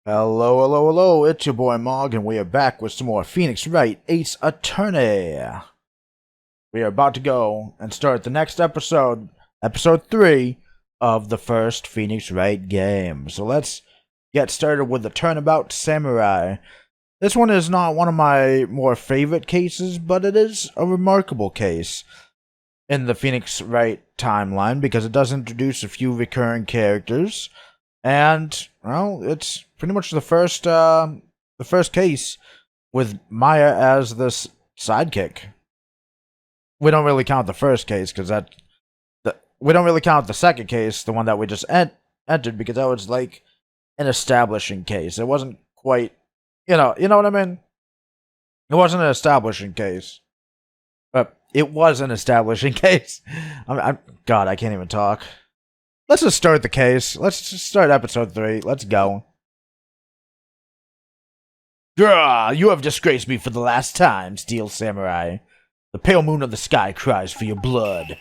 Hello, hello, hello, it's your boy Mog, and we are back with some more Phoenix Wright Ace Attorney. We are about to go and start the next episode, episode 3 of the first Phoenix Wright game. So let's get started with the Turnabout Samurai. This one is not one of my more favorite cases, but it is a remarkable case in the Phoenix Wright timeline because it does introduce a few recurring characters. And, well, it's pretty much the first case with Maya as this sidekick. We don't really count the first case, because we don't really count the second case, the one that we just entered, because that was like an establishing case. It wasn't quite, you know what I mean? It wasn't an establishing case. But it was an establishing case. God, I can't even talk. Let's just start the case. Let's just start episode 3. Let's go. Grah, you have disgraced me for the last time, Steel Samurai. The pale moon of the sky cries for your blood.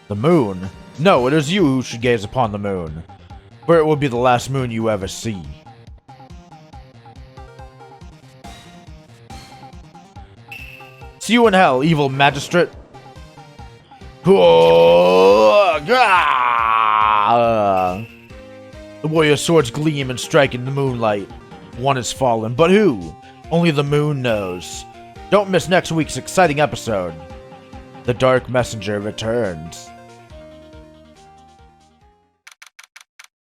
The moon? No, it is you who should gaze upon the moon, for it will be the last moon you ever see. See you in hell, evil magistrate. The warrior's swords gleam and strike in the moonlight. One has fallen, but who? Only the moon knows. Don't miss next week's exciting episode. The Dark Messenger returns.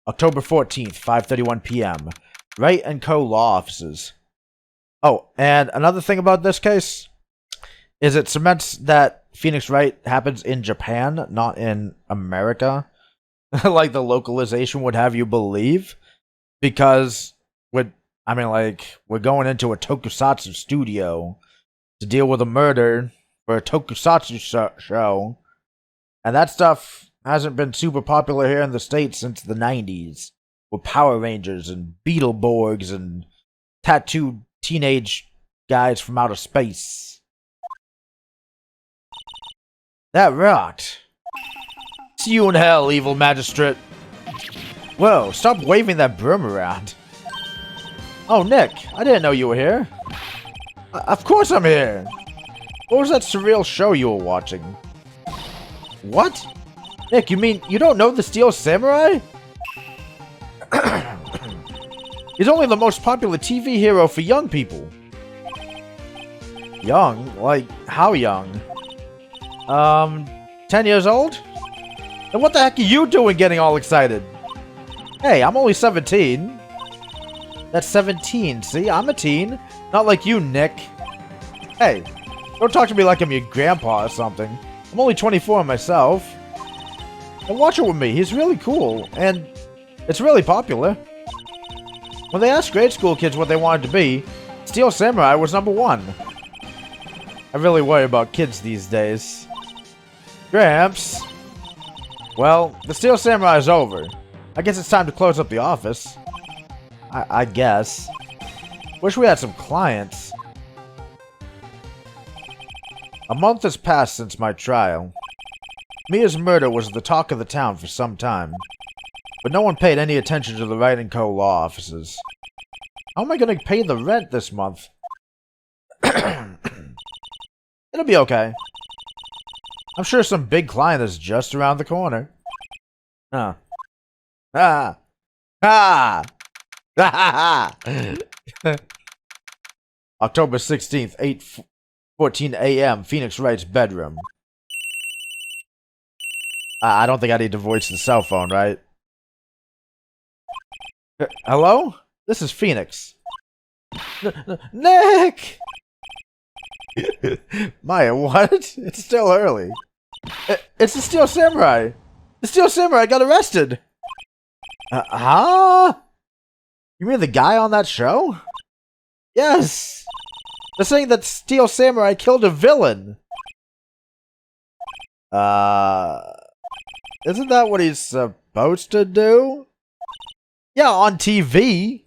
October 14th, 5:31 p.m. Wright & Co. Law Offices. Oh, and another thing about this case is it cements that Phoenix Wright happens in Japan, not in America, like the localization would have you believe, because we're going into a tokusatsu studio to deal with a murder for a tokusatsu show, and that stuff hasn't been super popular here in the States since the 90s, with Power Rangers and Beetleborgs and tattooed teenage guys from outer space. That rocked. See you in hell, evil magistrate. Whoa, stop waving that broom around. Oh, Nick, I didn't know you were here. Of course I'm here. What was that surreal show you were watching? What? Nick, you mean you don't know the Steel Samurai? He's only the most popular TV hero for young people. Young? Like, how young? 10 years old? And what the heck are you doing getting all excited? Hey, I'm only 17. That's 17, see? I'm a teen. Not like you, Nick. Hey, don't talk to me like I'm your grandpa or something. I'm only 24 myself. And watch it with me, he's really cool, and it's really popular. When they asked grade school kids what they wanted to be, Steel Samurai was number 1. I really worry about kids these days. Gramps. Well, the Steel Samurai is over. I guess it's time to close up the office. I guess. Wish we had some clients. A month has passed since my trial. Mia's murder was the talk of the town for some time, but no one paid any attention to the Wright & Co. law offices. How am I going to pay the rent this month? It'll be okay. I'm sure some big client is just around the corner. Huh. Ah. Ah. October 16th, 8:14 a.m. Phoenix Wright's bedroom. I don't think I need to voice the cell phone, right? Hello? This is Phoenix. Nick! Maya, what? It's still early. It's the Steel Samurai. The Steel Samurai got arrested. Huh? You mean the guy on that show? Yes. They're saying that Steel Samurai killed a villain. Isn't that what he's supposed to do? Yeah, on TV.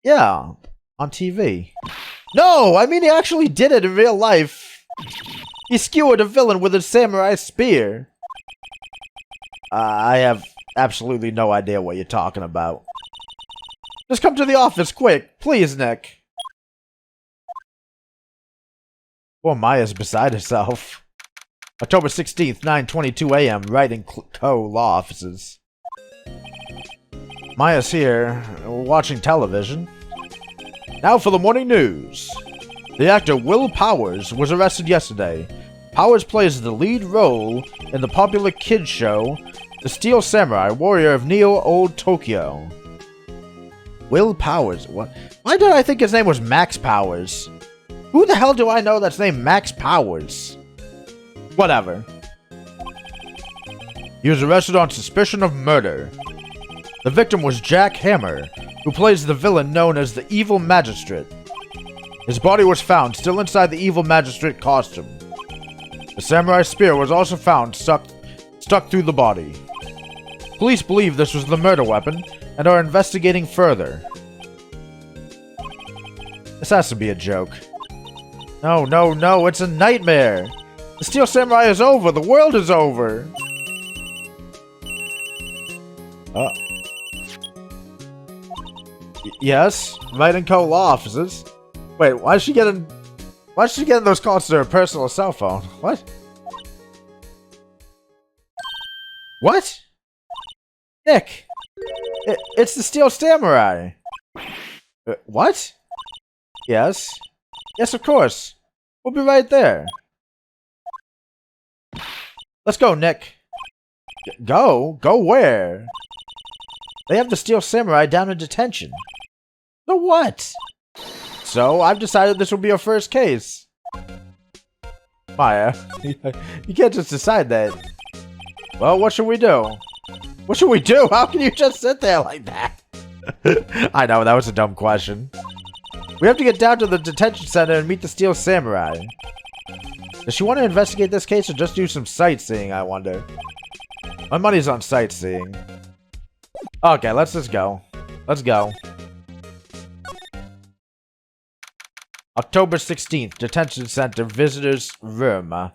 Yeah, on TV. No, I mean he actually did it in real life. He skewered a villain with a samurai spear. I have absolutely no idea what you're talking about. Just come to the office, quick! Please, Nick! Poor Maya's beside herself. October 16th, 9:22 a.m., Wright and Co. Law Offices. Maya's here, watching television. Now for the morning news. The actor Will Powers was arrested yesterday. Powers plays the lead role in the popular kids show, The Steel Samurai, Warrior of Neo-Old Tokyo. Will Powers? What? Why did I think his name was Max Powers? Who the hell do I know that's named Max Powers? Whatever. He was arrested on suspicion of murder. The victim was Jack Hammer, who plays the villain known as the Evil Magistrate. His body was found still inside the Evil Magistrate costume. The samurai spear was also found stuck through the body. Police believe this was the murder weapon and are investigating further. This has to be a joke. No, no, no, it's a nightmare! The Steel Samurai is over! The world is over! Yes? Wright and Co. Law Offices? Wait, why is she getting those calls to her personal cell phone? What? What? Nick! It's the Steel Samurai! What? Yes? Yes, of course. We'll be right there. Let's go, Nick. Go? Go where? They have the Steel Samurai down in detention. So what? So, I've decided this will be our first case. Maya, you can't just decide that. Well, what should we do? What should we do? How can you just sit there like that? I know, that was a dumb question. We have to get down to the detention center and meet the Steel Samurai. Does she want to investigate this case or just do some sightseeing, I wonder? My money's on sightseeing. Okay, let's just go. Let's go. October 16th, Detention Center Visitors Room.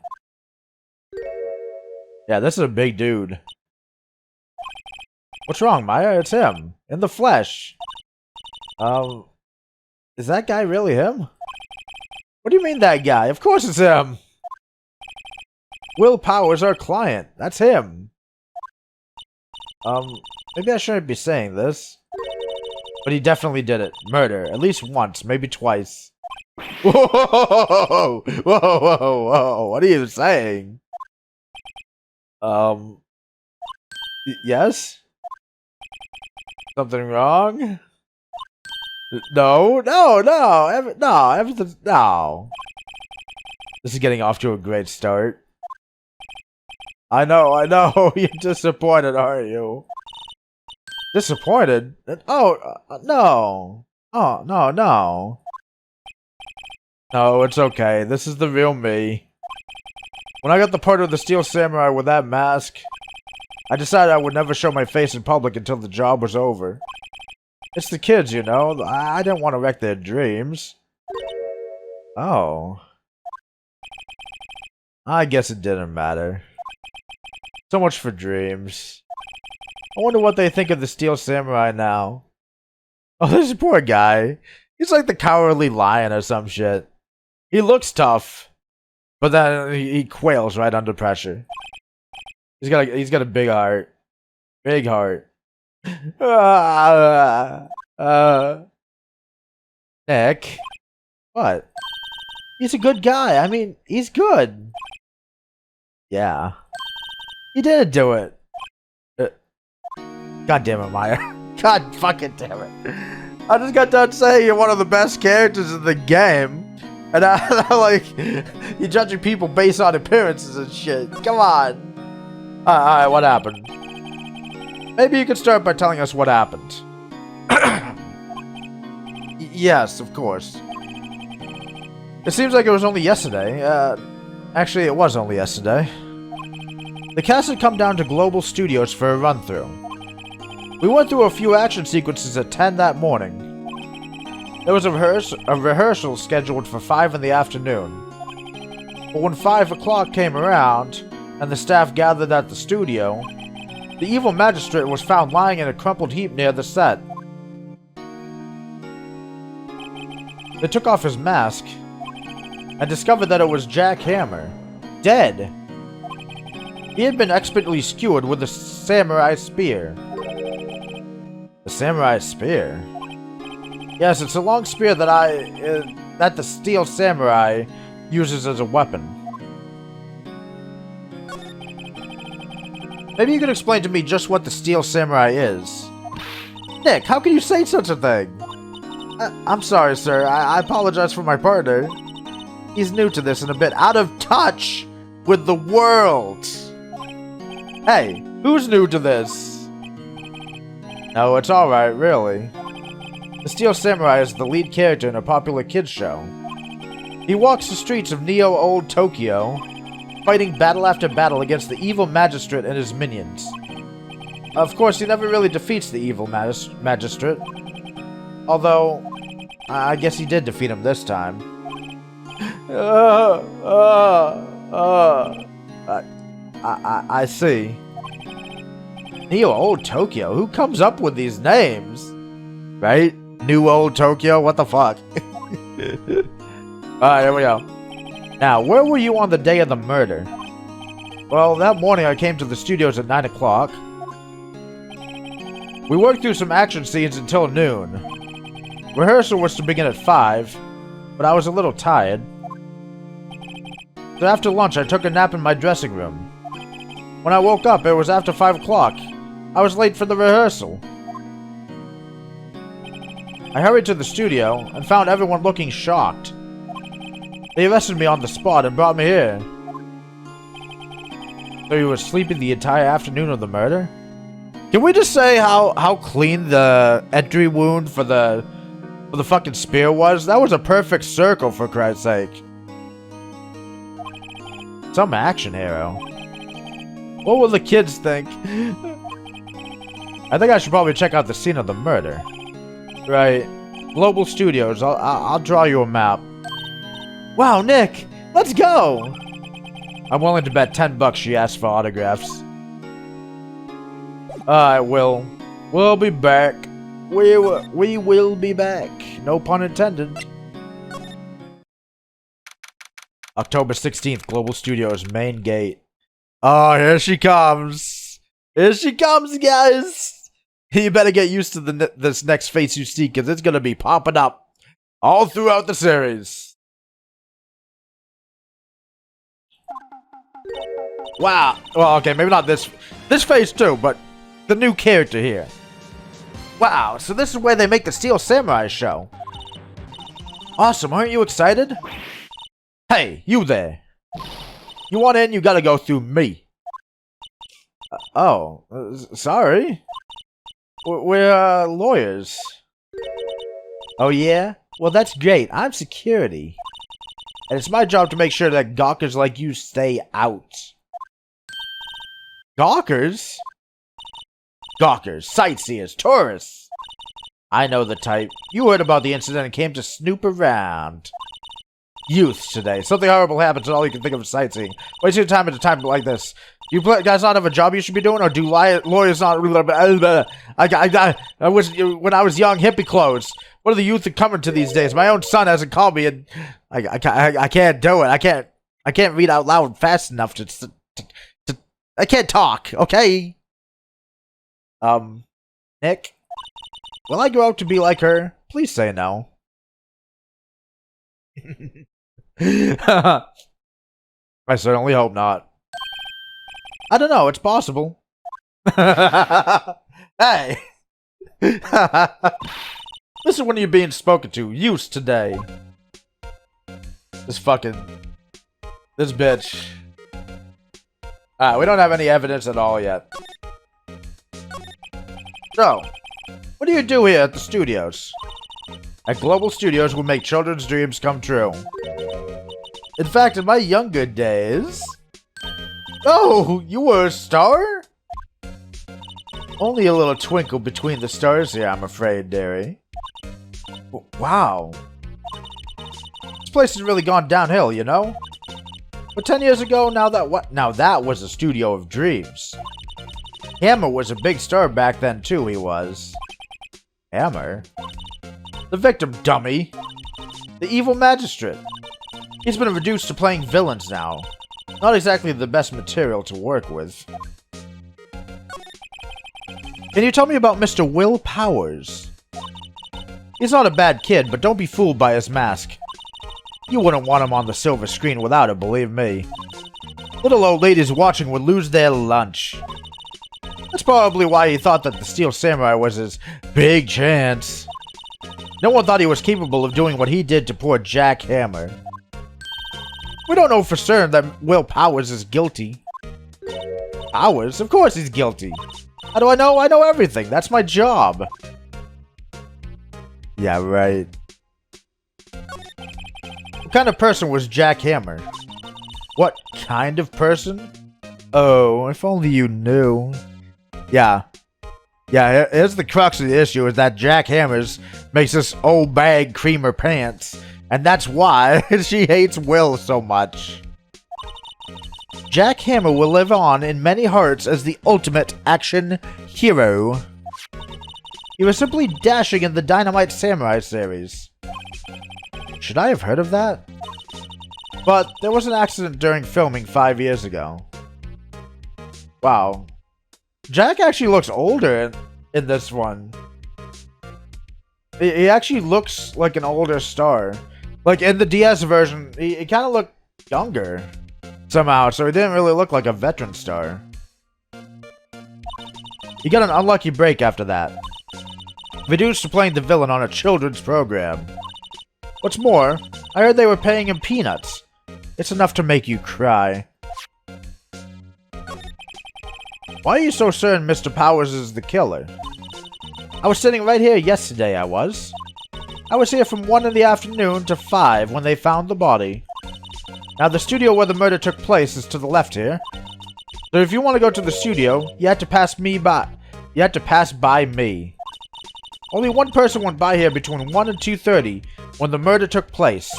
Yeah, this is a big dude. What's wrong, Maya? It's him. In the flesh. Is that guy really him? What do you mean, that guy? Of course it's him! Will Powers, our client. That's him. Maybe I shouldn't be saying this. But he definitely did it. Murder. At least once, maybe twice. Whoa! Whoa, whoa, whoa. What are you saying? Yes? Something wrong? No, no, no, no, everything, no. This is getting off to a great start. I know, you're disappointed, aren't you? Disappointed? Oh, no. Oh, no, no. No, it's okay, this is the real me. When I got the part of the Steel Samurai with that mask, I decided I would never show my face in public until the job was over. It's the kids, you know. I didn't want to wreck their dreams. Oh. I guess it didn't matter. So much for dreams. I wonder what they think of the Steel Samurai now. Oh, this poor guy. He's like the Cowardly Lion or some shit. He looks tough, but then he quails right under pressure. He's got a big heart. Big heart. Nick. What? He's a good guy. I mean, he's good. Yeah. He didn't do it. God damn it, Maya. God fucking damn it. I just got done saying you're one of the best characters in the game. And I like, you're judging people based on appearances and shit. Come on. Alright, what happened? Maybe you could start by telling us what happened. Yes, of course. It seems like it was only yesterday. Actually, it was only yesterday. The cast had come down to Global Studios for a run-through. We went through a few action sequences at 10 that morning. There was a rehearsal scheduled for 5 in the afternoon. But when 5 o'clock came around, and the staff gathered at the studio, The evil magistrate was found lying in a crumpled heap near the set. They took off his mask and discovered that it was Jack Hammer, dead. He had been expertly skewered with a samurai spear. The samurai spear? Yes, it's a long spear that the steel samurai uses as a weapon. Maybe you could explain to me just what the steel samurai is. Nick, how can you say such a thing? I'm sorry, sir. I apologize for my partner. He's new to this and a bit out of touch with the world. Hey, who's new to this? No, it's alright, really. The Steel Samurai is the lead character in a popular kids show. He walks the streets of Olde Tokyo, fighting battle after battle against the evil magistrate and his minions. Of course, he never really defeats the evil magistrate. Although, I guess he did defeat him this time. I see. Olde Tokyo? Who comes up with these names? Right? New Olde Tokyo? What the fuck? Alright, here we go. Now, where were you on the day of the murder? Well, that morning I came to the studios at 9 o'clock. We worked through some action scenes until noon. Rehearsal was to begin at 5, but I was a little tired. So after lunch, I took a nap in my dressing room. When I woke up, it was after 5 o'clock. I was late for the rehearsal. I hurried to the studio and found everyone looking shocked. They arrested me on the spot and brought me here. So you were sleeping the entire afternoon of the murder? Can we just say how clean the entry wound for the fucking spear was? That was a perfect circle, for Christ's sake. Some action hero. What will the kids think? I think I should probably check out the scene of the murder. Right. Global Studios. I'll draw you a map. Wow, Nick! Let's go! I'm willing to bet $10 she asked for autographs. Alright, we'll be back. We will be back. No pun intended. October 16th, Global Studios main gate. Oh, here she comes. Here she comes, guys. You better get used to this next face you see, because it's going to be popping up all throughout the series. Wow. Well, okay, maybe not this face too, but the new character here. Wow, so this is where they make the Steel Samurai show. Awesome, aren't you excited? Hey, you there. You want in, you gotta go through me. Sorry. We're lawyers. Oh yeah? Well, that's great. I'm security. And it's my job to make sure that gawkers like you stay out. Gawkers? Gawkers, sightseers, tourists. I know the type. You heard about the incident and came to snoop around. Youths today. Something horrible happens and all you can think of is sightseeing. Wasting your time at a time like this. You guys not have a job you should be doing, or do lawyers not... I was, when I was young, hippie clothes. What are the youth coming to these days? My own son hasn't called me, and I can't do it. I can't read out loud fast enough to I can't talk, okay? Nick? Will I grow up to be like her? Please say no. I certainly hope not. I don't know, it's possible. Hey! Listen when you're being spoken to. Use today. This bitch. Alright, we don't have any evidence at all yet. So, what do you do here at the studios? At Global Studios, we make children's dreams come true. In fact, in my younger days... Oh, you were a star? Only a little twinkle between the stars here, I'm afraid, dearie. Wow. This place has really gone downhill, you know? But 10 years ago, now that was a studio of dreams. Hammer was a big star back then too, he was. Hammer? The victim, dummy. The evil magistrate. He's been reduced to playing villains now. Not exactly the best material to work with. Can you tell me about Mr. Will Powers? He's not a bad kid, but don't be fooled by his mask. You wouldn't want him on the silver screen without it, believe me. Little old ladies watching would lose their lunch. That's probably why he thought that the Steel Samurai was his big chance. No one thought he was capable of doing what he did to poor Jack Hammer. We don't know for certain that Will Powers is guilty. Powers? Of course he's guilty. How do I know? I know everything. That's my job. Yeah, right. What kind of person was Jack Hammer? What kind of person? Oh, if only you knew. Yeah. Yeah, here's the crux of the issue, is that Jack Hammers makes this old bag cream her pants. And that's why she hates Will so much. Jack Hammer will live on in many hearts as the ultimate action hero. He was simply dashing in the Dynamite Samurai series. Should I have heard of that? But there was an accident during filming 5 years ago. Wow. Jack actually looks older in this one. He actually looks like an older star. Like in the DS version, he kind of looked younger somehow, so he didn't really look like a veteran star. He got an unlucky break after that. Reduced to playing the villain on a children's program. What's more, I heard they were paying him peanuts. It's enough to make you cry. Why are you so certain Mr. Powers is the killer? I was sitting right here yesterday, I was. I was here from 1 in the afternoon to 5 when they found the body. Now, the studio where the murder took place is to the left here. So if you want to go to the studio, you had to pass me by. You had to pass by me. Only one person went by here between 1 and 2:30 when the murder took place.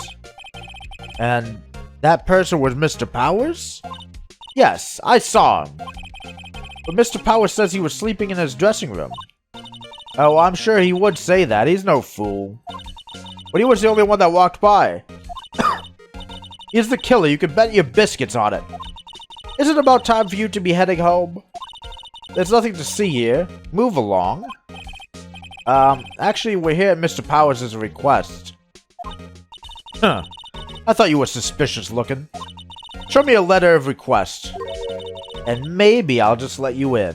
And that person was Mr. Powers? Yes, I saw him. But Mr. Powers says he was sleeping in his dressing room. Oh, I'm sure he would say that. He's no fool. But he was the only one that walked by. He's the killer. You can bet your biscuits on it. Is it about time for you to be heading home? There's nothing to see here. Move along. Actually, we're here at Mr. Powers' request. Huh. I thought you were suspicious looking. Show me a letter of request. And maybe I'll just let you in.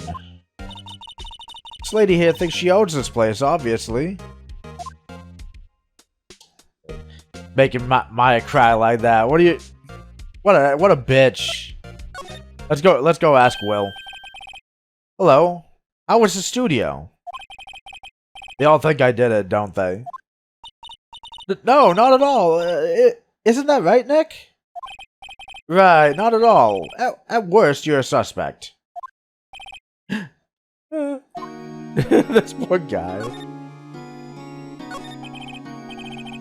This lady here thinks she owns this place, obviously. Making Maya cry like that. What are you... What a bitch. Let's go ask Will. Hello. How was the studio? They all think I did it, don't they? No, not at all. Isn't that right, Nick? Right, not at all. At worst, you're a suspect. This poor guy.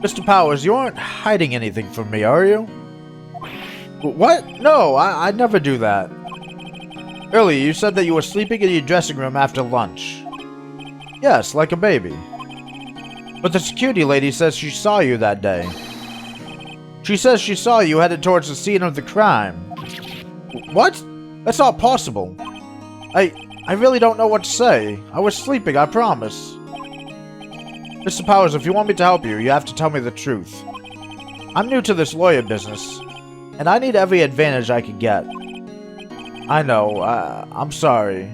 Mr. Powers, you aren't hiding anything from me, are you? What? No, I never do that. Earlier, you said that you were sleeping in your dressing room after lunch. Yes, like a baby. But the security lady says she saw you that day. She says she saw you headed towards the scene of the crime. What? That's not possible. I really don't know what to say. I was sleeping, I promise. Mr. Powers, if you want me to help you, you have to tell me the truth. I'm new to this lawyer business, and I need every advantage I can get. I know, I'm sorry.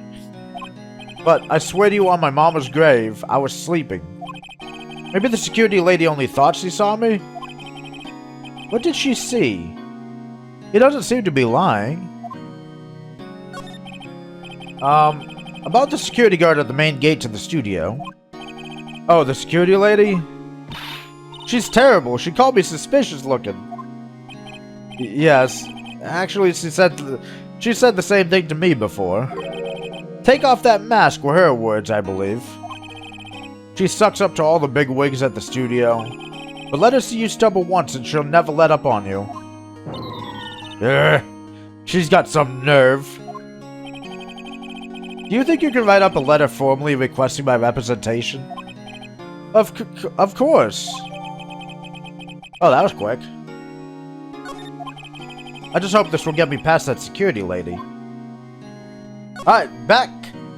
But I swear to you on my mama's grave, I was sleeping. Maybe the security lady only thought she saw me? What did she see? He doesn't seem to be lying. About the security guard at the main gate to the studio. Oh, the security lady? She's terrible. She called me suspicious looking. Yes. Actually, she said the same thing to me before. Take off that mask were her words, I believe. She sucks up to all the big wigs at the studio. But let her see you stumble once and she'll never let up on you. She's got some nerve. Do you think you can write up a letter formally requesting my representation? Of course. Oh, that was quick. I just hope this will get me past that security lady. Alright, back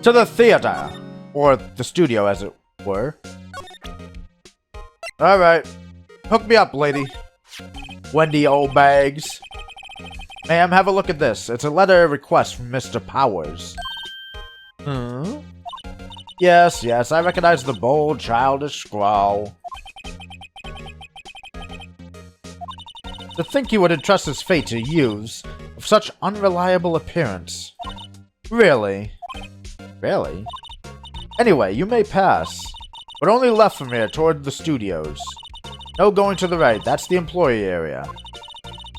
to the theater. Or the studio, as it were. Alright. Hook me up, lady. Wendy old bags. Ma'am, have a look at this. It's a letter of request from Mr. Powers. Hmm? Yes, I recognize the bold, childish scrawl. To think he would entrust his fate to youths of such unreliable appearance. Really? Really? Anyway, you may pass. But only left from here toward the studios. No going to the right, that's the employee area.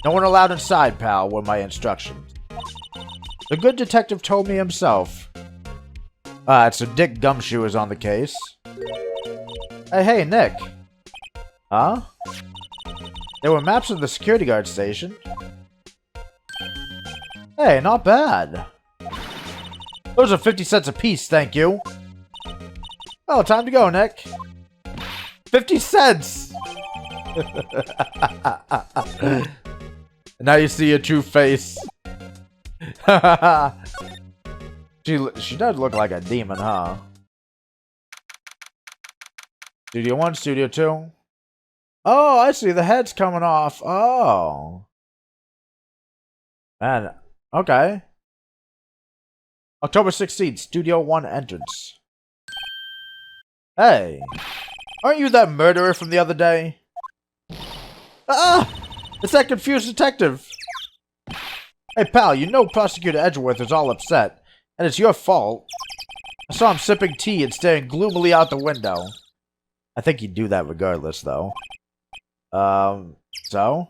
No one allowed inside, pal, were my instructions. The good detective told me himself. So Dick Gumshoe is on the case. Hey, Nick. Huh? There were maps of the security guard station. Hey, not bad. Those are 50 cents apiece, thank you. Oh, time to go, Nick. 50 cents! Now you see your true face. She does look like a demon, huh? Studio 1, Studio 2. Oh, I see. The head's coming off. Oh. Man, okay. October 16th, Studio 1 entrance. Hey. Aren't you that murderer from the other day? Ah! It's that confused detective. Hey, pal, you know Prosecutor Edgeworth is all upset. And it's your fault. I saw him sipping tea and staring gloomily out the window. I think he'd do that regardless, though. So?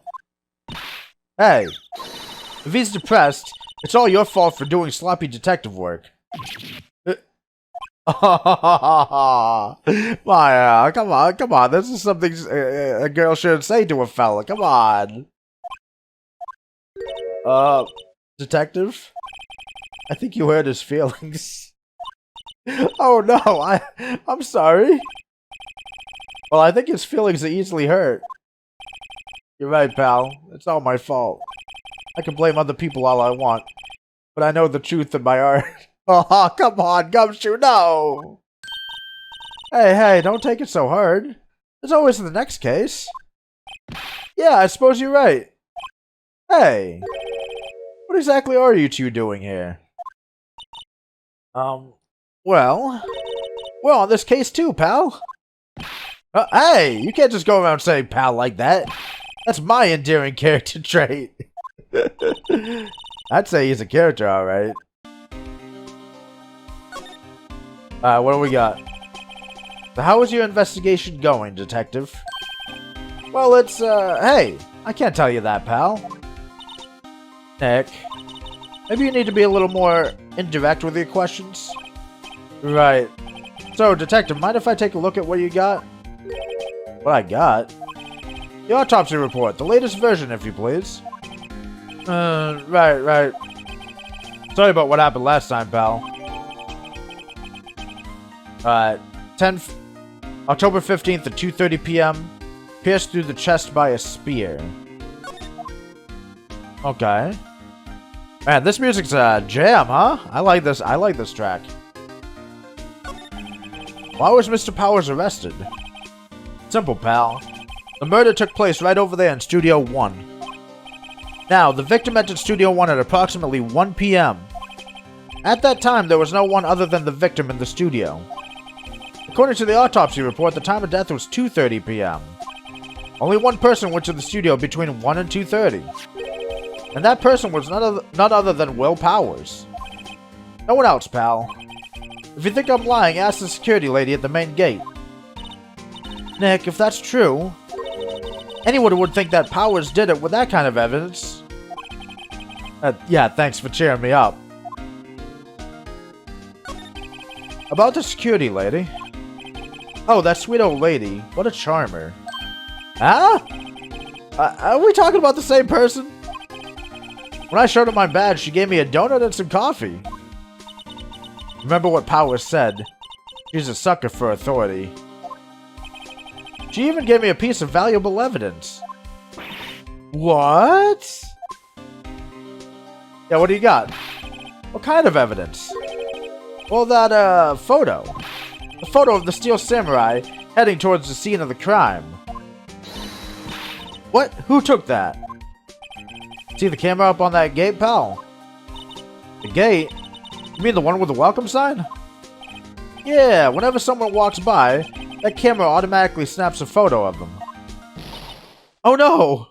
Hey, if he's depressed, it's all your fault for doing sloppy detective work. Maya, come on. This is something a girl shouldn't say to a fella. Come on. Detective? I think you hurt his feelings. Oh no, I'm sorry. Well, I think his feelings are easily hurt. You're right, pal. It's all my fault. I can blame other people all I want, but I know the truth in my heart. Oh, come on, Gumshoe, no! Hey, don't take it so hard. There's always the next case. Yeah, I suppose you're right. Hey, what exactly are you two doing here? Well, we're on this case too, pal. Hey, you can't just go around saying pal like that. That's my endearing character trait. I'd say he's a character, alright. What do we got? So how is your investigation going, detective? Well, it's, hey, I can't tell you that, pal. Nick, maybe you need to be a little more indirect with your questions? Right. So, detective, mind if I take a look at what you got? What I got? The autopsy report, the latest version, if you please. Right. Sorry about what happened last time, pal. October 15th at 2:30 p.m. Pierced through the chest by a spear. Okay. Man, this music's a jam, huh? I like this track. Why was Mr. Powers arrested? Simple, pal. The murder took place right over there in Studio 1. Now, the victim entered Studio 1 at approximately 1 p.m. At that time, there was no one other than the victim in the studio. According to the autopsy report, the time of death was 2:30 p.m. Only one person went to the studio between 1 and 2:30. And that person was none other than Will Powers. No one else, pal. If you think I'm lying, ask the security lady at the main gate. Nick, if that's true, anyone would think that Powers did it with that kind of evidence. Yeah, thanks for cheering me up. About the security lady. Oh, that sweet old lady. What a charmer. Huh? Are we talking about the same person? When I showed her my badge, she gave me a donut and some coffee. Remember what Power said. She's a sucker for authority. She even gave me a piece of valuable evidence. What? Yeah, what do you got? What kind of evidence? Well, that, photo. The photo of the Steel Samurai heading towards the scene of the crime. What? Who took that? See the camera up on that gate, pal? The gate? You mean the one with the welcome sign? Yeah, whenever someone walks by, that camera automatically snaps a photo of them. Oh no!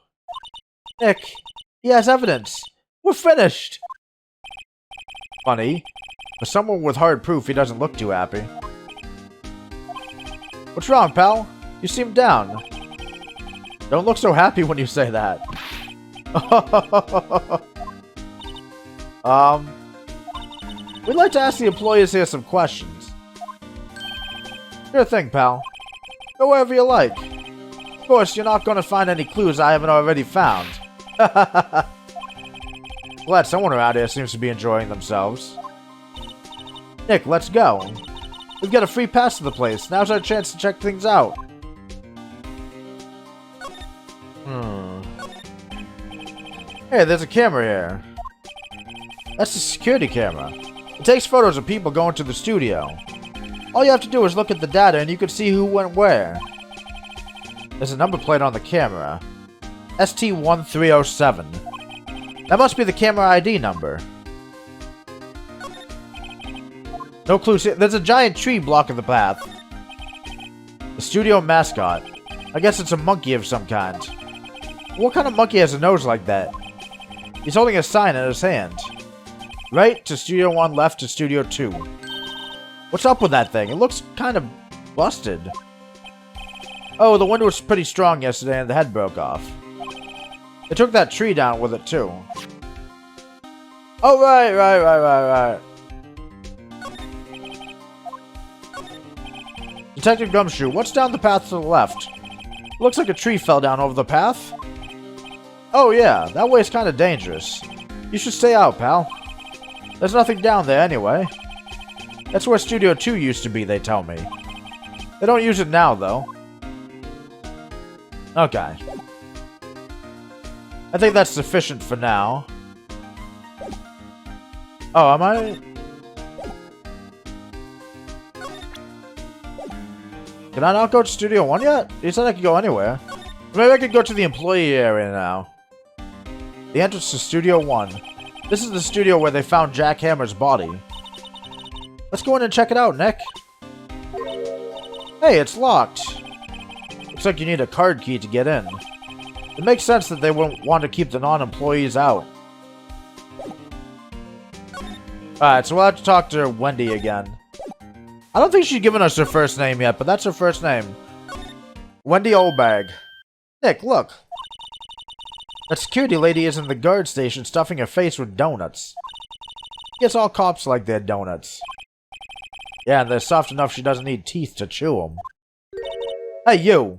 Nick, he has evidence. We're finished! Funny. For someone with hard proof, he doesn't look too happy. What's wrong, pal? You seem down. Don't look so happy when you say that. We'd like to ask the employees here some questions. Sure thing, pal. Go wherever you like. Of course, you're not going to find any clues I haven't already found. Glad someone around here seems to be enjoying themselves. Nick, let's go. We've got a free pass to the place. Now's our chance to check things out. Hey, there's a camera here. That's the security camera. It takes photos of people going to the studio. All you have to do is look at the data and you can see who went where. There's a number plate on the camera. ST1307. That must be the camera ID number. No clues here. There's a giant tree blocking the path. The studio mascot. I guess it's a monkey of some kind. What kind of monkey has a nose like that? He's holding a sign in his hand. Right to Studio 1, left to Studio 2. What's up with that thing? It looks kind of busted. Oh, the wind was pretty strong yesterday and the head broke off. They took that tree down with it too. Oh, right. Detective Gumshoe, what's down the path to the left? Looks like a tree fell down over the path. Oh yeah, that way's kind of dangerous. You should stay out, pal. There's nothing down there anyway. That's where Studio 2 used to be, they tell me. They don't use it now, though. Okay. I think that's sufficient for now. Oh, am I? Can I not go to Studio 1 yet? He said I could go anywhere. Maybe I could go to the employee area now. The entrance to Studio 1. This is the studio where they found Jack Hammer's body. Let's go in and check it out, Nick. Hey, it's locked. Looks like you need a card key to get in. It makes sense that they wouldn't want to keep the non-employees out. Alright, so we'll have to talk to Wendy again. I don't think she's given us her first name yet, but that's her first name. Wendy Oldbag. Nick, look. That security lady is in the guard station stuffing her face with donuts. Guess all cops like their donuts. Yeah, and they're soft enough she doesn't need teeth to chew them. Hey, you!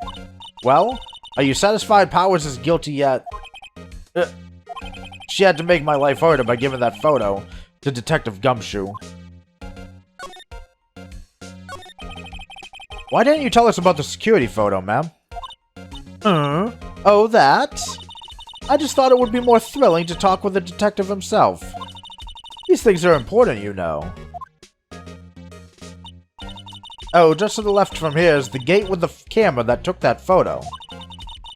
Well, are you satisfied Powers is guilty yet? She had to make my life harder by giving that photo to Detective Gumshoe. Why didn't you tell us about the security photo, ma'am? Oh, that? I just thought it would be more thrilling to talk with the detective himself. These things are important, you know. Oh, just to the left from here is the gate with the camera that took that photo.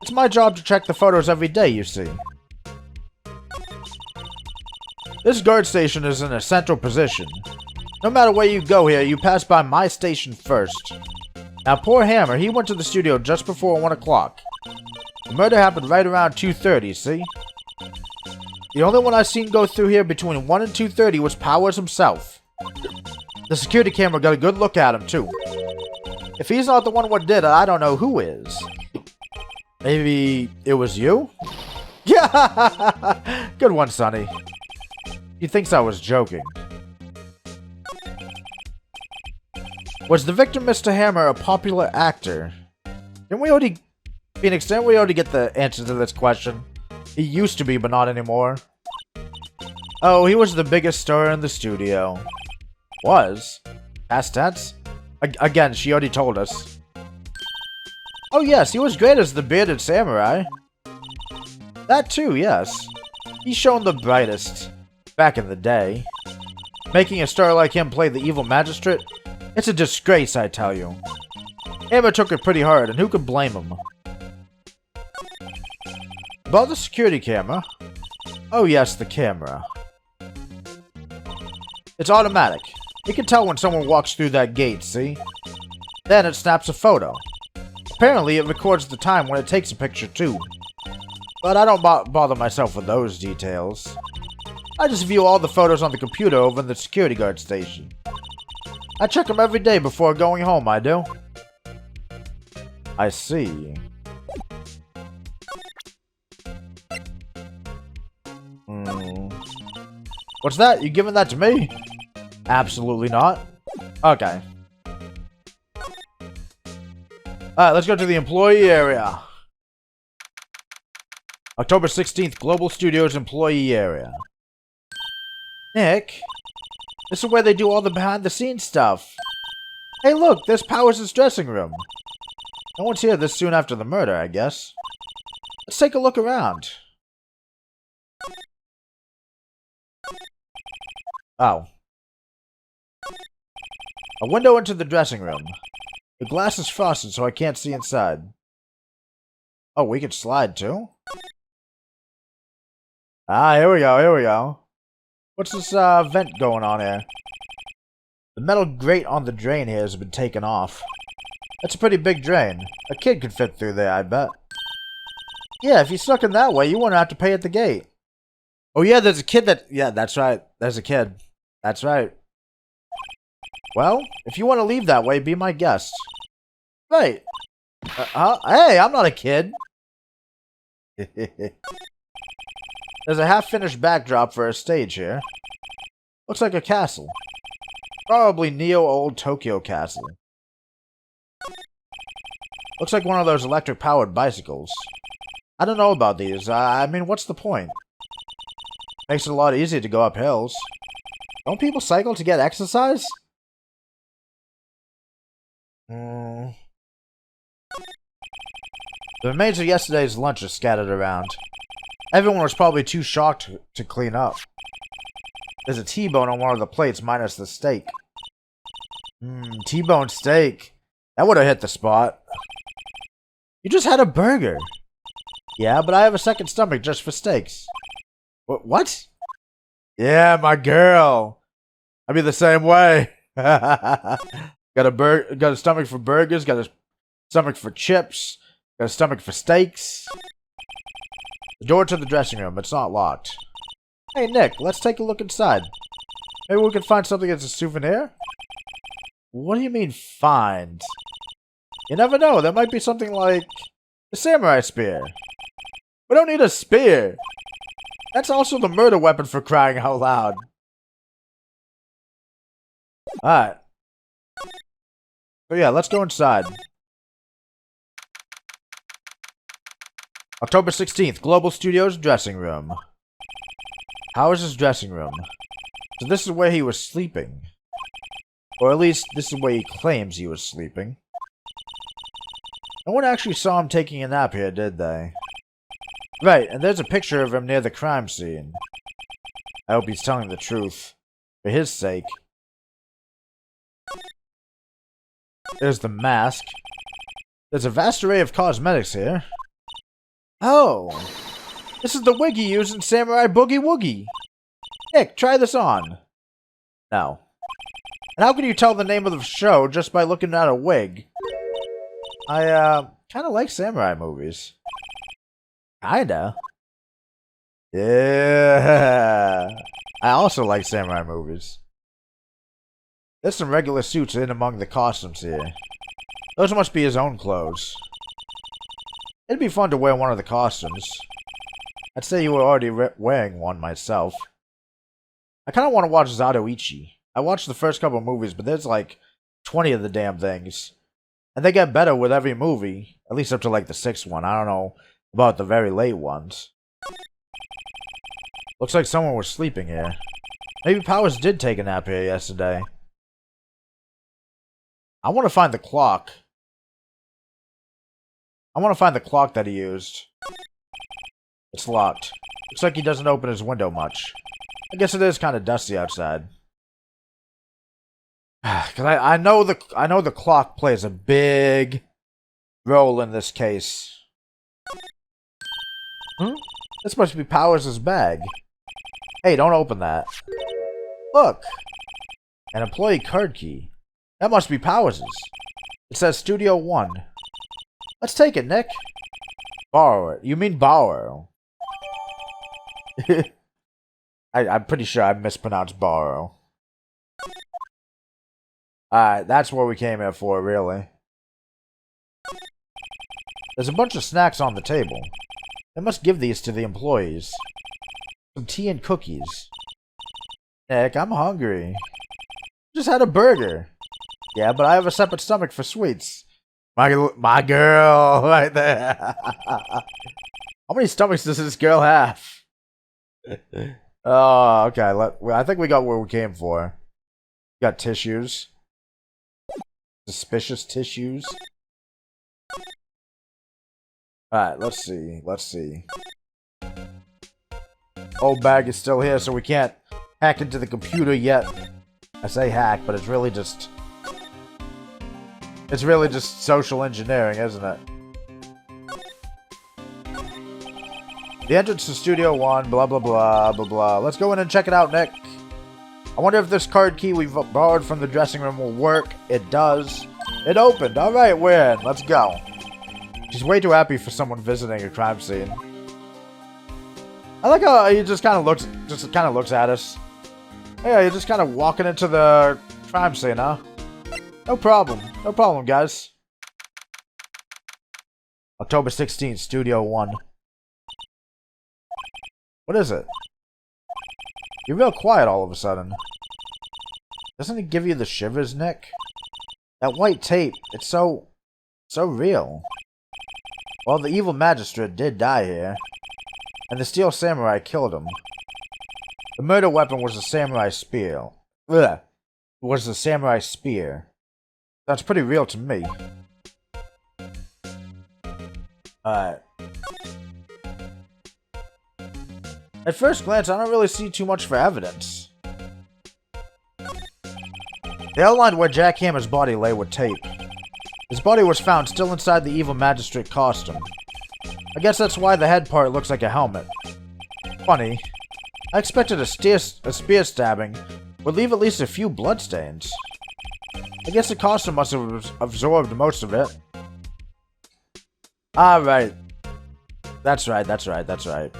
It's my job to check the photos every day, you see. This guard station is in a central position. No matter where you go here, you pass by my station first. Now, poor Hammer, he went to the studio just before 1 o'clock. The murder happened right around 2:30, see? The only one I seen go through here between 1 and 2:30 was Powers himself. The security camera got a good look at him, too. If he's not the one what did it, I don't know who is. Maybe it was you? Yeah! Good one, Sonny. He thinks I was joking. Was the victim Mr. Hammer a popular actor? Didn't we already... Phoenix, didn't we already get the answer to this question? He used to be, but not anymore. Oh, he was the biggest star in the studio. Was? Past tense? Again, she already told us. Oh yes, he was great as the bearded samurai. That too, yes. He's shown the brightest. Back in the day. Making a star like him play the evil magistrate? It's a disgrace, I tell you. Emma took it pretty hard, and who could blame him? About the security camera? Oh yes, the camera. It's automatic. It can tell when someone walks through that gate, see? Then it snaps a photo. Apparently, it records the time when it takes a picture, too. But I don't bother myself with those details. I just view all the photos on the computer over in the security guard station. I check them every day before going home, I do. I see. What's that? You giving that to me? Absolutely not. Okay. Alright, let's go to the employee area. October 16th, Global Studios employee area. Nick? This is where they do all the behind-the-scenes stuff. Hey look, there's Powers' dressing room. No one's here this soon after the murder, I guess. Let's take a look around. Oh. A window into the dressing room. The glass is frosted so I can't see inside. Oh, we can slide too? Ah, here we go. What's this vent going on here? The metal grate on the drain here has been taken off. That's a pretty big drain. A kid could fit through there, I bet. Yeah, if you snuck in that way, you wouldn't have to pay at the gate. Oh yeah, there's a kid that... Yeah, that's right. There's a kid. That's right. Well, if you want to leave that way, be my guest. Right. Hey, I'm not a kid. There's a half-finished backdrop for a stage here. Looks like a castle. Probably Neo-Old Tokyo Castle. Looks like one of those electric-powered bicycles. I don't know about these. I mean, what's the point? Makes it a lot easier to go up hills. Don't people cycle to get exercise? The remains of yesterday's lunch are scattered around. Everyone was probably too shocked to clean up. There's a T-bone on one of the plates minus the steak. T-bone steak. That would have hit the spot. You just had a burger. Yeah, but I have a second stomach just for steaks. What? Yeah, my girl. I'd be the same way. Got a stomach for burgers, got a stomach for chips, got a stomach for steaks. The door to the dressing room, it's not locked. Hey Nick, let's take a look inside. Maybe we can find something as a souvenir? What do you mean, find? You never know, there might be something like a samurai spear. We don't need a spear. That's also the murder weapon, for crying out loud. Alright. So yeah, let's go inside. October 16th, Global Studios dressing room. How is his dressing room? So this is where he was sleeping. Or at least, this is where he claims he was sleeping. No one actually saw him taking a nap here, did they? Right, and there's a picture of him near the crime scene. I hope he's telling the truth. For his sake. There's the mask. There's a vast array of cosmetics here. Oh! This is the wig you use in Samurai Boogie Woogie! Nick, try this on! No. And how can you tell the name of the show just by looking at a wig? I, kinda like samurai movies. Kinda? Yeah! I also like samurai movies. There's some regular suits in among the costumes here. Those must be his own clothes. It'd be fun to wear one of the costumes. I'd say you were already wearing one myself. I kinda want to watch Zatoichi. I watched the first couple movies, but there's like 20 of the damn things. And they get better with every movie. At least up to like the 6th one. I don't know about the very late ones. Looks like someone was sleeping here. Maybe Powers did take a nap here yesterday. I want to find the clock. I want to find the clock that he used. It's locked. Looks like he doesn't open his window much. I guess it is kind of dusty outside. Because I know the clock plays a big role in this case. This must be Powers' bag. Hey, don't open that. Look! An employee card key. That must be Powers'. It says Studio 1. Let's take it, Nick. Borrow it. You mean borrow. I'm pretty sure I mispronounced borrow. Alright, that's what we came here for, really. There's a bunch of snacks on the table. They must give these to the employees. Some tea and cookies. Nick, I'm hungry. Just had a burger. Yeah, but I have a separate stomach for sweets. My girl, right there. How many stomachs does this girl have? Oh, okay. I think we got what we came for. Got tissues. Suspicious tissues. Alright, let's see. Old bag is still here, so we can't hack into the computer yet. I say hack, but it's really just social engineering, isn't it? The entrance to Studio 1, blah blah blah blah blah. Let's go in and check it out, Nick. I wonder if this card key we've borrowed from the dressing room will work. It does. It opened. Alright, we're in. Let's go. She's way too happy for someone visiting a crime scene. I like how he just kind of looks at us. Yeah, you're just kind of walking into the crime scene, huh? No problem. No problem, guys. October 16th, Studio 1. What is it? You're real quiet all of a sudden. Doesn't it give you the shivers, Nick? That white tape, it's so real. Well, the evil magistrate did die here. And the steel samurai killed him. The murder weapon was a samurai spear. Ugh. Was the samurai spear. That's pretty real to me. Alright. At first glance, I don't really see too much for evidence. They outlined where Jack Hammer's body lay with tape. His body was found still inside the evil magistrate costume. I guess that's why the head part looks like a helmet. Funny. I expected a spear stabbing would leave at least a few bloodstains. I guess the costume must have absorbed most of it. Alright. That's right.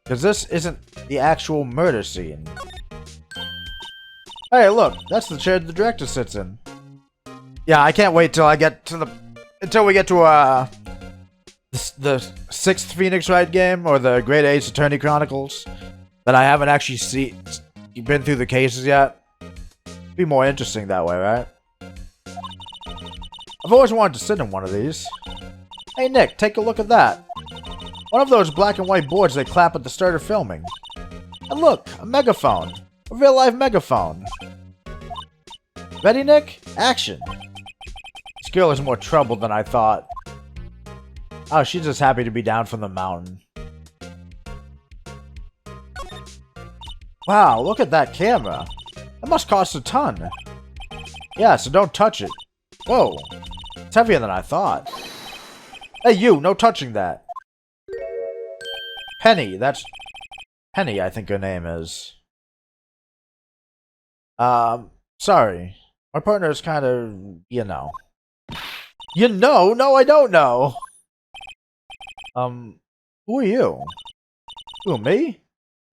Because this isn't the actual murder scene. Hey, look, that's the chair the director sits in. Yeah, I can't wait till we get to the 6th Phoenix Wright game, or the Great Ace Attorney Chronicles, that I haven't actually been through the cases yet. It'd be more interesting that way, right? I've always wanted to sit in one of these. Hey Nick, take a look at that. One of those black and white boards they clap at the start of filming. And look, a megaphone. A real life megaphone. Ready, Nick? Action. This girl is more trouble than I thought. Oh, she's just happy to be down from the mountain. Wow, look at that camera. That must cost a ton. Yeah, so don't touch it. Whoa. It's heavier than I thought. Hey, you, no touching that. Penny, that's... Penny, I think her name is. Sorry. My partner is kind of, you know. You know? No, I don't know. Who are you? Who, me?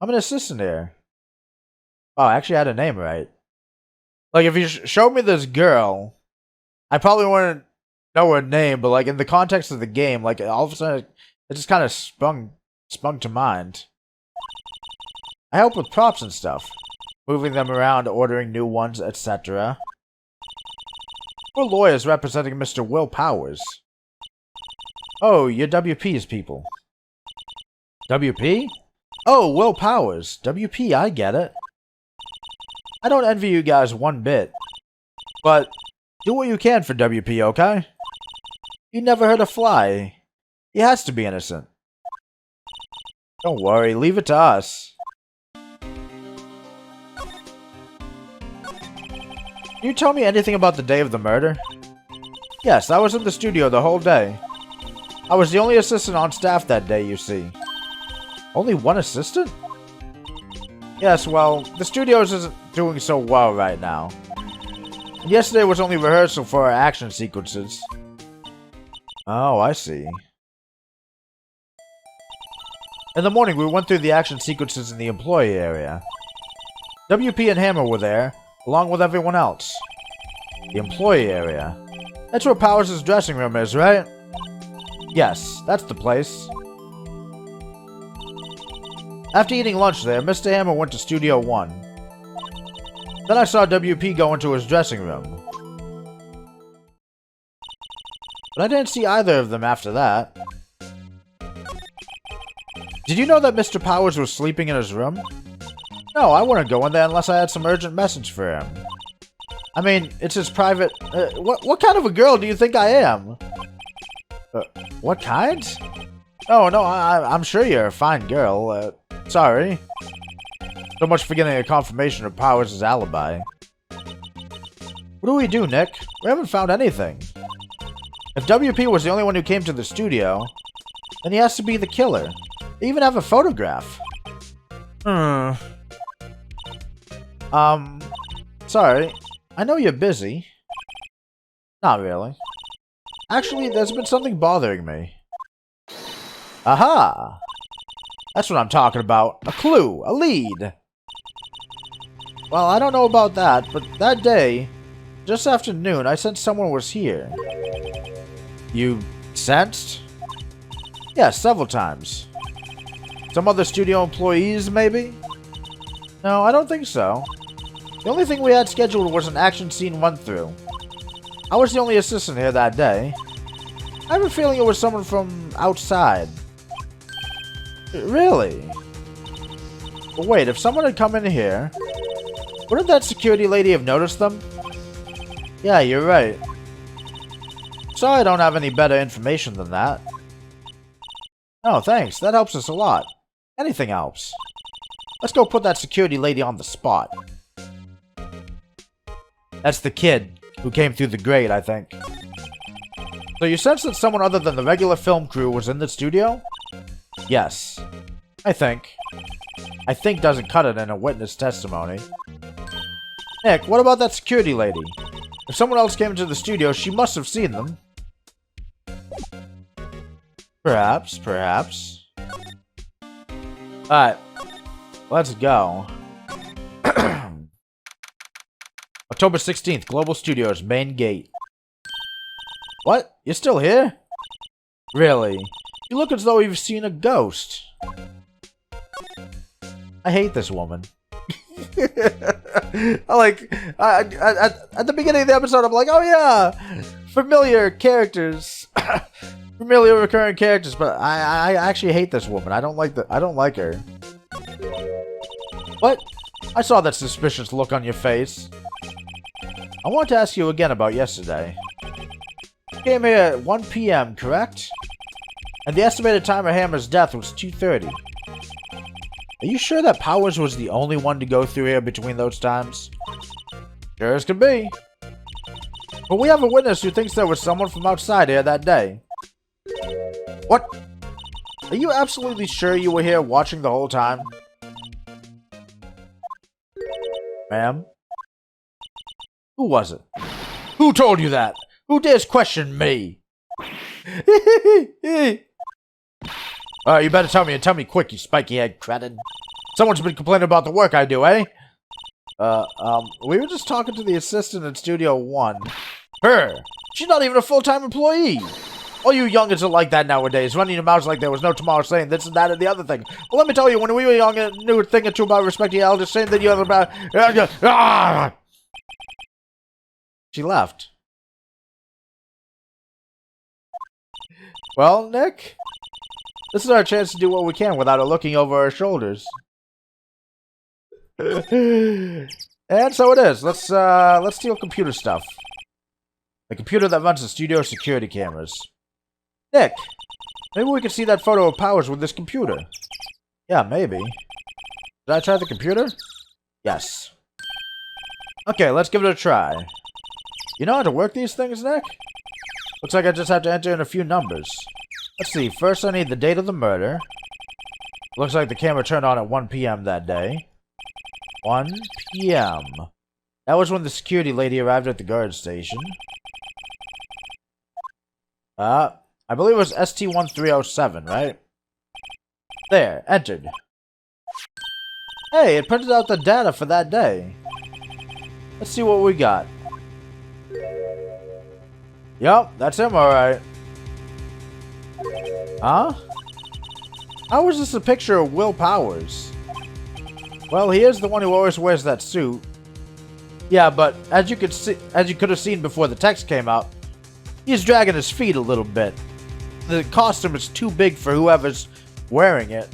I'm an assistant here. Oh, I actually had a name right. Like, if you showed me this girl, I probably wouldn't know her name, but, like, in the context of the game, like, all of a sudden, it just kind of sprung to mind. I help with props and stuff. Moving them around, ordering new ones, etc. We're lawyers representing Mr. Will Powers. Oh, you're WP's people. WP? Oh, Will Powers. WP, I get it. I don't envy you guys one bit. But Do what you can for WP, okay? You never hurt a fly. He has to be innocent. Don't worry, leave it to us. Can you tell me anything about the day of the murder? Yes, I was in the studio the whole day. I was the only assistant on staff that day, you see. Only one assistant? Yes, well, the studio isn't doing so well right now. And yesterday was only rehearsal for our action sequences. Oh, I see. In the morning, we went through the action sequences in the employee area. WP and Hammer were there, along with everyone else. The employee area. That's where Powers' dressing room is, right? Yes, that's the place. After eating lunch there, Mr. Hammer went to Studio 1. Then I saw WP go into his dressing room. But I didn't see either of them after that. Did you know that Mr. Powers was sleeping in his room? No, I wouldn't go in there unless I had some urgent message for him. I mean, it's his private... what kind of a girl do you think I am? What kind? No, I'm sure you're a fine girl. Sorry. So much for getting a confirmation of Powers' alibi. What do we do, Nick? We haven't found anything. If WP was the only one who came to the studio, then he has to be the killer. They even have a photograph. Sorry. I know you're busy. Not really. Actually, there's been something bothering me. Aha! That's what I'm talking about. A clue. A lead. Well, I don't know about that, but that day, just after noon, I sensed someone was here. You sensed? Yes, several times. Some other studio employees, maybe? No, I don't think so. The only thing we had scheduled was an action scene run-through. I was the only assistant here that day. I have a feeling it was someone from outside. Really? But wait, if someone had come in here, wouldn't that security lady have noticed them? Yeah, you're right. Sorry I don't have any better information than that. No, thanks. That helps us a lot. Anything helps. Let's go put that security lady on the spot. That's the kid who came through the grate, I think. So you sense that someone other than the regular film crew was in the studio? Yes. I think. I think doesn't cut it in a witness testimony. Nick, what about that security lady? If someone else came into the studio, she must have seen them. Perhaps. Alright. Let's go. October 16th, Global Studios, main gate. What? You're still here? Really? You look as though you've seen a ghost. I hate this woman. At the beginning of the episode, I'm like, oh yeah, familiar characters, familiar recurring characters, but I actually hate this woman. I don't like her. What? I saw that suspicious look on your face. I want to ask you again about yesterday. You came here at 1 p.m., correct? And the estimated time of Hammer's death was 2:30. Are you sure that Powers was the only one to go through here between those times? Sure as can be. But we have a witness who thinks there was someone from outside here that day. What? Are you absolutely sure you were here watching the whole time? Ma'am? Who was it? Who told you that? Who dares question me? You better tell me, and tell me quick, you spiky-head cretin. Someone's been complaining about the work I do, eh? We were just talking to the assistant in Studio 1. Her! She's not even a full-time employee! All you youngins are like that nowadays, running your mouths like there was no tomorrow, saying this and that and the other thing. Well, let me tell you, when we were young, I knew a thing or two about respecting elders, saying that you have about... She left. Well, Nick? This is our chance to do what we can without her looking over our shoulders. And so it is. Let's steal computer stuff. The computer that runs the studio security cameras. Nick, maybe we can see that photo of Powers with this computer. Yeah, maybe. Did I try the computer? Yes. Okay, let's give it a try. You know how to work these things, Nick? Looks like I just have to enter in a few numbers. Let's see, first I need the date of the murder. Looks like the camera turned on at 1 p.m. that day. 1 p.m. That was when the security lady arrived at the guard station. I believe it was ST1307, right? There, entered. Hey, it printed out the data for that day. Let's see what we got. Yup, that's him, alright. Huh? How is this a picture of Will Powers? Well, he is the one who always wears that suit. Yeah, but as you could have seen before the text came out, he's dragging his feet a little bit. The costume is too big for whoever's wearing it.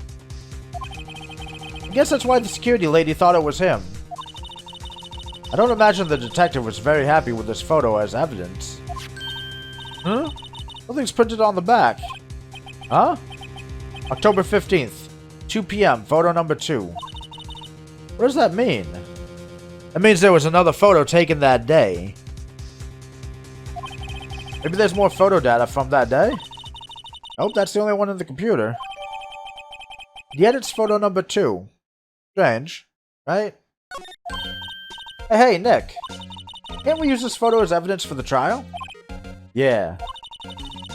I guess that's why the security lady thought it was him. I don't imagine the detective was very happy with this photo as evidence. Huh? Nothing's printed on the back. Huh? October 15th, 2 p.m., photo number 2. What does that mean? That means there was another photo taken that day. Maybe there's more photo data from that day? Nope, that's the only one in the computer. The edit's photo number 2. Strange, right? Hey, Nick. Can't we use this photo as evidence for the trial? Yeah.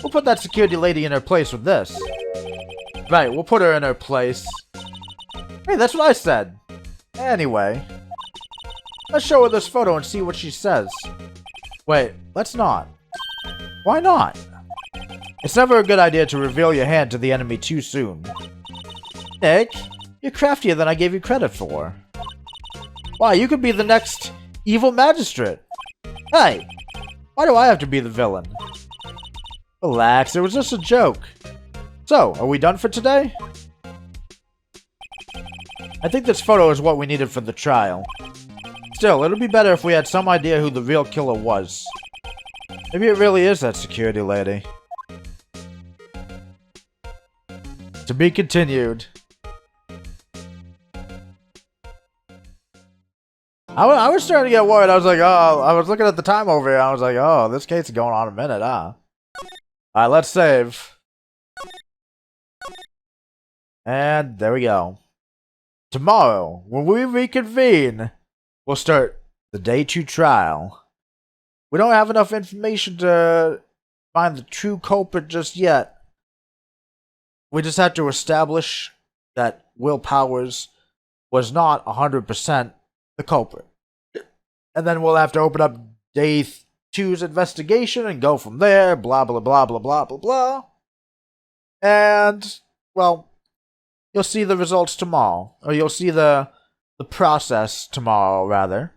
We'll put that security lady in her place with this. Right, we'll put her in her place. Hey, that's what I said. Anyway. Let's show her this photo and see what she says. Wait, let's not. Why not? It's never a good idea to reveal your hand to the enemy too soon. Nick, you're craftier than I gave you credit for. Why, you could be the next evil magistrate. Hey, why do I have to be the villain? Relax, it was just a joke. So, are we done for today? I think this photo is what we needed for the trial. Still, it'll be better if we had some idea who the real killer was. Maybe it really is that security lady. To be continued. I was starting to get worried. I was like, oh, I was looking at the time over here. I was like, oh, this case is going on a minute, huh? Alright, let's save. And there we go. Tomorrow, when we reconvene, we'll start the Day 2 trial. We don't have enough information to find the true culprit just yet. We just have to establish that Will Powers was not 100% the culprit. And then we'll have to open up Day 2's investigation and go from there, blah, blah, blah, blah, blah, blah, blah. And, well, you'll see the results tomorrow. Or you'll see the process tomorrow, rather.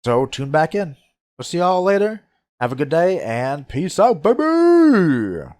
So, tune back in. We'll see y'all later. Have a good day, and peace out, baby!